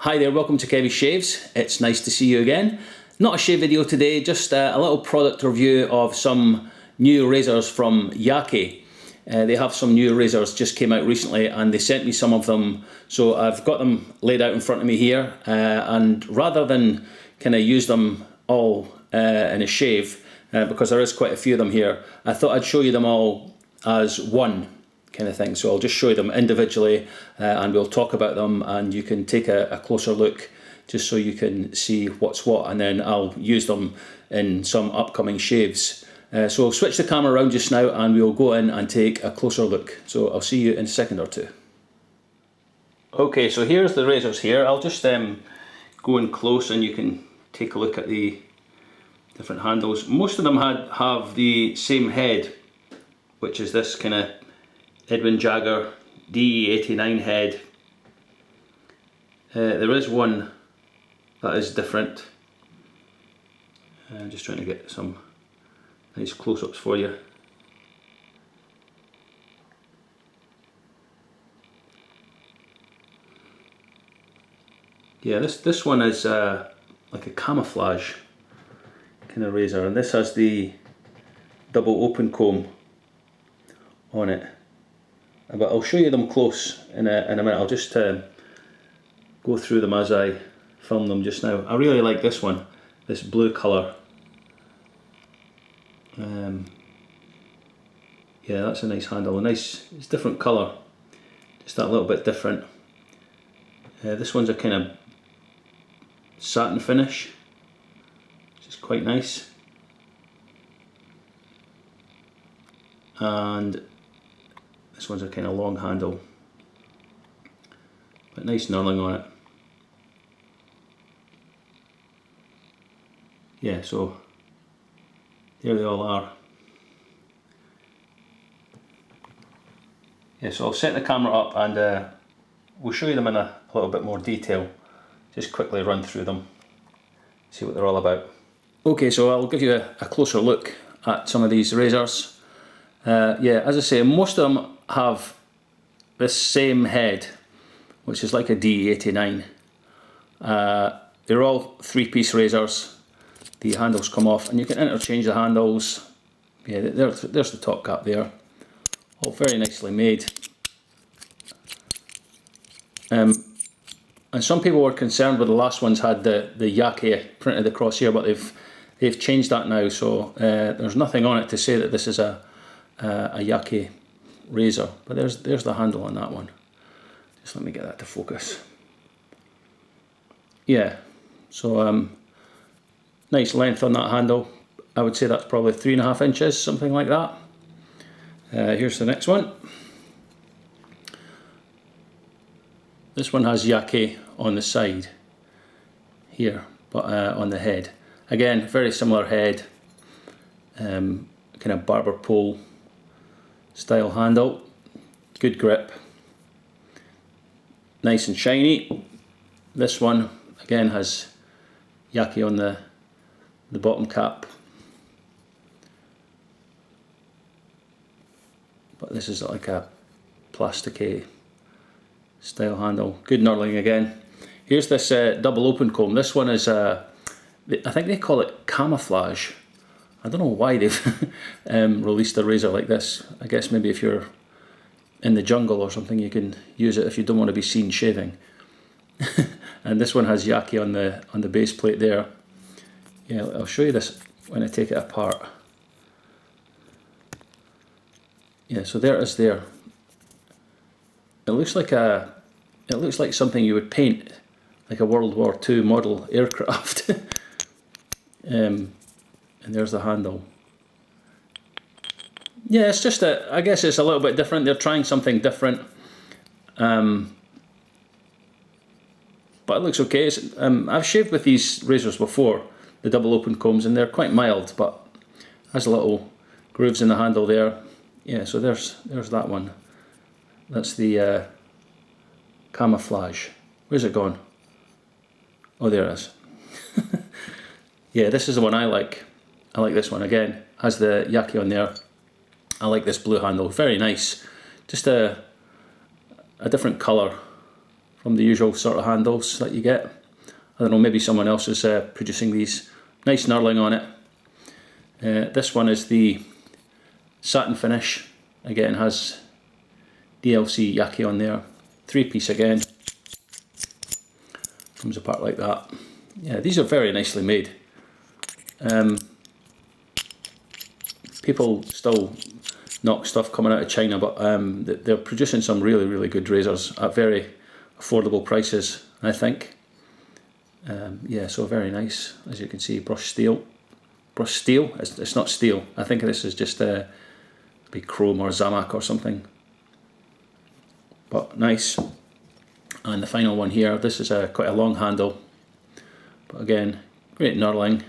Hi there, welcome to Kevy Shaves. It's nice to see you again. Not a shave video today, just a little product review of some new razors from Yaqi. They have some new razors, just came out recently, and they sent me some of them. So I've got them laid out in front of me here, and rather than kind of use them all in a shave, because there is quite a few of them here, I thought I'd show you them all as one kind of thing. So I'll just show you them individually, and we'll talk about them, and you can take a closer look just so you can see what's what, and then I'll use them in some upcoming shaves. So I'll switch the camera around just now and we'll go in and take a closer look. So I'll see you in a second or two. Okay, so here's the razors here. I'll just go in close and you can take a look at the different handles. Most of them have the same head, which is this kind of Edwin Jagger DE89 head. There is one that is different. I'm just trying to get some nice close-ups for you. Yeah, this one is like a camouflage kind of razor, and this has the double open comb on it. But I'll show you them close in a minute. I'll just go through them as I film them just now. I really like this one, this blue colour. Yeah, that's a nice handle. It's different colour, just that little bit different. This one's a kind of satin finish, which is quite nice. And this one's a kind of long handle, but nice knurling on it. Yeah, so there they all are. Yeah, so I'll set the camera up and we'll show you them in a little bit more detail. Just quickly run through them, see what they're all about. Okay, so I'll give you a closer look at some of these razors. Yeah, as I say, most of them have this same head, which is like a DE89. They're all three-piece razors. The handles come off and you can interchange the handles. Yeah, there's the top cap there. All very nicely made. And some people were concerned with the last ones had the Yaki printed across here, but they've changed that now, so there's nothing on it to say that this is a Yaki razor. But there's the handle on that one. Just let me get that to focus. Yeah, so nice length on that handle. I would say that's probably 3.5 inches, something like that. Here's the next one. This one has Yaki on the side here, but on the head. Again, very similar head, kind of barber pole style handle. Good grip, nice and shiny. This one again has Yaki on the bottom cap, but this is like a plasticky style handle. Good knurling again. Here's this double open comb. This one is I think they call it camouflage. I don't know why they've released a razor like this. I guess maybe if you're in the jungle or something you can use it if you don't want to be seen shaving. And this one has Yaki on the base plate there. Yeah, I'll show you this when I take it apart. Yeah, so there it is there. It looks like something you would paint, like a World War II model aircraft. And there's the handle. Yeah, it's just I guess it's a little bit different. They're trying something different. But it looks okay. I've shaved with these razors before, the double open combs, and they're quite mild, but has little grooves in the handle there. Yeah, so there's that one. That's the camouflage. Where's it gone? Oh, there it is. Yeah, this is the one I like. I like this one again. Has the Yaki on there. I like this blue handle. Very nice. Just a different colour from the usual sort of handles that you get. I don't know, maybe someone else is producing these. Nice knurling on it. This one is the satin finish. Again, has DLC Yaki on there. 3-piece again. Comes apart like that. Yeah, these are very nicely made. People still knock stuff coming out of China, but they're producing some really, really good razors at very affordable prices, I think. Yeah, so very nice. As you can see, brushed steel. Brushed steel? It's not steel. I think this is just be chrome or Zamak or something. But nice. And the final one here, this is quite a long handle. But again, great knurling.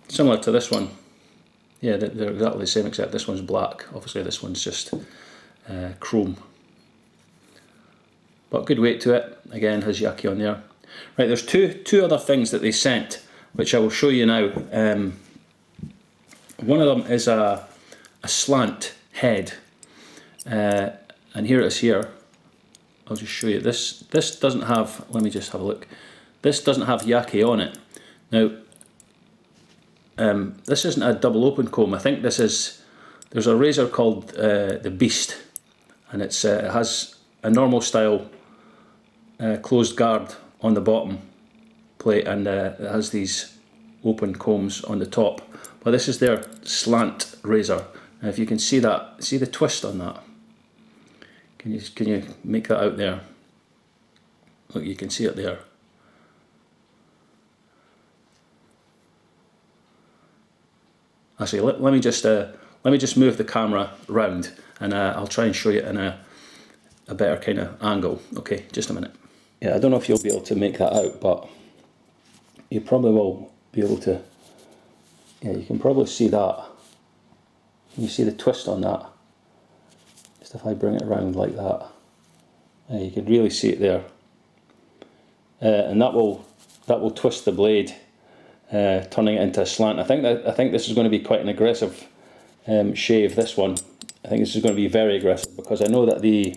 Similar to this one. Yeah, they're exactly the same except this one's black. Obviously this one's just chrome. But good weight to it. Again, has Yaki on there. Right, there's two other things that they sent, which I will show you now. One of them is a slant head. And here it is here. I'll just show you. This doesn't have, let me just have a look. This doesn't have Yaki on it. Now, this isn't a double open comb. I think this is, there's a razor called the Beast, and it has a normal style closed guard on the bottom plate, and it has these open combs on the top. But this is their slant razor. Now if you can see that, see the twist on that? Can you make that out there? Look, you can see it there. Actually, let me just move the camera round, and I'll try and show you in a better kind of angle. Okay, just a minute. Yeah, I don't know if you'll be able to make that out, but you probably will be able to. Yeah, you can probably see that. Can you see the twist on that? Just if I bring it around like that, you can really see it there, and that will twist the blade, turning it into a slant. I think this is going to be quite an aggressive shave. This one, I think this is going to be very aggressive, because I know that the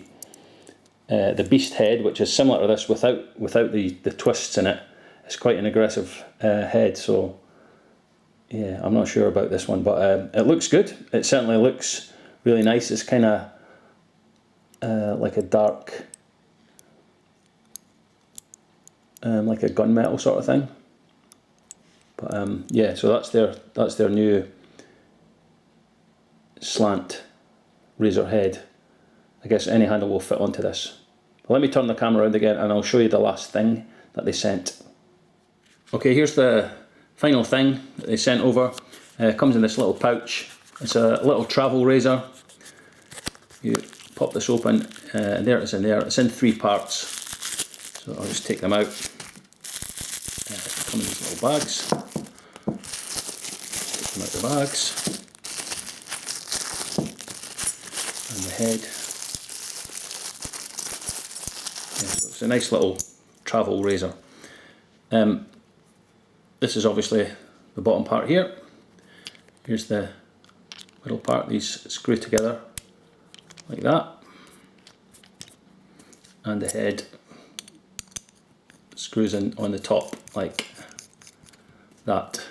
Beast head, which is similar to this without the twists in it, is quite an aggressive head. So yeah, I'm not sure about this one, but it looks good. It certainly looks really nice. It's kind of like a dark, like a gunmetal sort of thing. But yeah, so that's their new slant razor head. I guess any handle will fit onto this. But let me turn the camera around again, and I'll show you the last thing that they sent. Okay, here's the final thing that they sent over. It comes in this little pouch. It's a little travel razor. You pop this open, and there it is in there. It's in 3 parts. So I'll just take them out. Come in these little bags. Take them out the bags. And the head. Yeah, so it's a nice little travel razor. This is obviously the bottom part here. Here's the middle part. These screw together like that. And the head screws in on the top like that.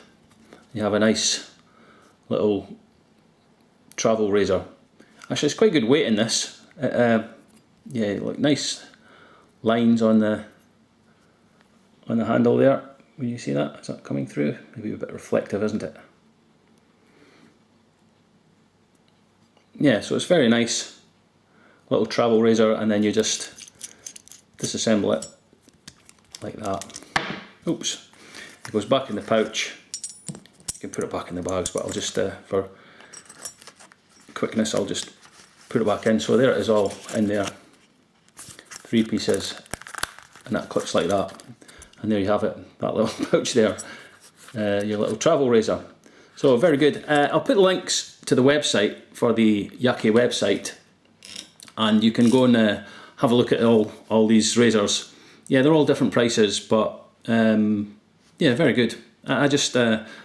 You have a nice little travel razor. Actually, it's quite good weight in this. Yeah, like nice lines on the handle there. When you see that, is that coming through? Maybe a bit reflective, isn't it? Yeah, so it's very nice little travel razor, and then you just disassemble it like that. Oops, it goes back in the pouch. You can put it back in the bags, but I'll just for quickness I'll just put it back in. So there it is, all in there, 3 pieces, and that clips like that, and there you have it, that little pouch there, your little travel razor. So very good. I'll put links to the website for the Yaki website, and you can go and have a look at all these razors. Yeah, they're all different prices, but yeah, very good. I'm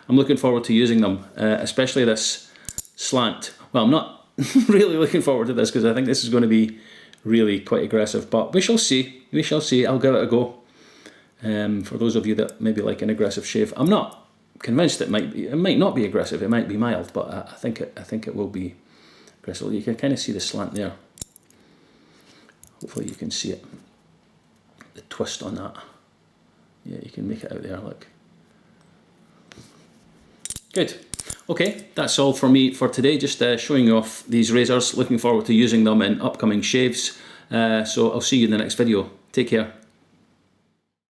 looking forward to using them, especially this slant. Well, I'm not really looking forward to this, because I think this is going to be really quite aggressive, but we shall see. We shall see. I'll give it a go. For those of you that maybe like an aggressive shave, I'm not convinced it might not be aggressive. It might be mild, but I think it will be aggressive. You can kind of see the slant there. Hopefully you can see it. The twist on that. Yeah, you can make it out there. Look. Good. Okay, that's all for me for today. Just showing you off these razors. Looking forward to using them in upcoming shaves. So I'll see you in the next video. Take care.